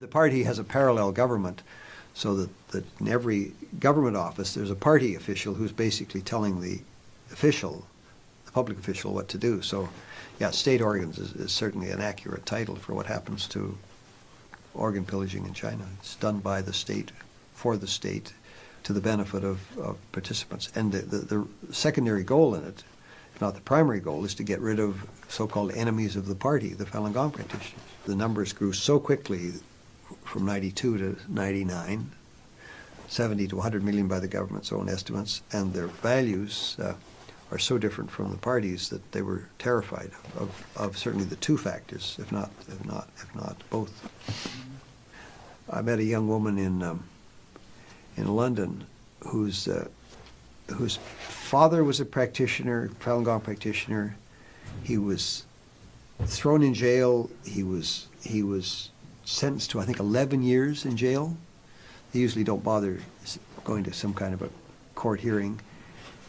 The party has a parallel government, so that in every government office there's a party official who's basically telling the public official what to do. So, yeah, state organs is certainly an accurate title for what happens to organ pillaging in China. It's done by the state, for the state, to the benefit of participants. And the secondary goal in it, if not the primary goal, is to get rid of so-called enemies of the party, the Falun Gong practitioners. The numbers grew so quickly from 92 to 99, 70 to 100 million by the government's own estimates, and their values are so different from the parties that they were terrified of certainly the two factors, if not both. I met a young woman in London whose father was a practitioner, Falun Gong practitioner. He was thrown in jail. He was sentenced to, I think, 11 years in jail. They usually don't bother going to some kind of a court hearing.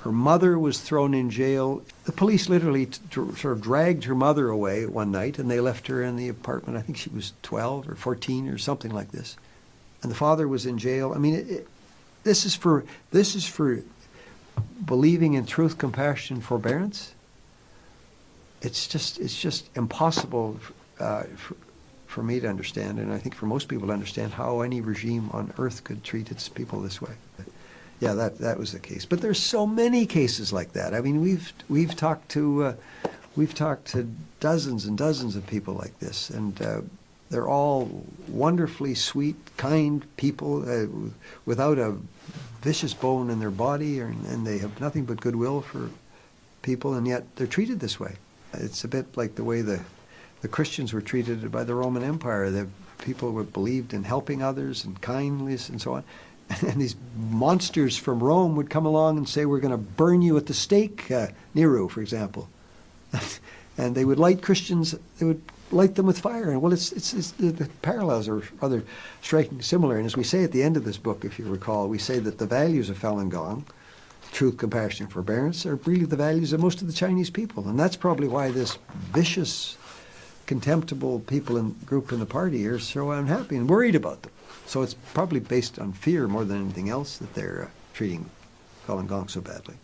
Her mother was thrown in jail. The police literally sort of dragged her mother away one night, and they left her in the apartment. I think she was 12 or 14 or something like this. And the father was in jail. I mean, this is for believing in truth, compassion, and forbearance. It's just impossible for me to understand, and I think for most people to understand how any regime on earth could treat its people this way. Yeah, that was the case. But there's so many cases like that. I mean, we've talked to dozens and dozens of people like this, and they're all wonderfully sweet, kind people without a vicious bone in their body, and they have nothing but goodwill for people, and yet they're treated this way. It's a bit like the way the Christians were treated by the Roman Empire. The people were believed in helping others and kindness and so on. And these monsters from Rome would come along and say, we're going to burn you at the stake, Nero, for example. And they would light Christians, they would light them with fire. And well, the parallels are rather striking, similar. And as we say at the end of this book, if you recall, we say that the values of Falun Gong, truth, compassion, and forbearance, are really the values of most of the Chinese people. And that's probably why this vicious, contemptible group in the party are so unhappy and worried about them. So it's probably based on fear more than anything else that they're treating Falun Gong so badly.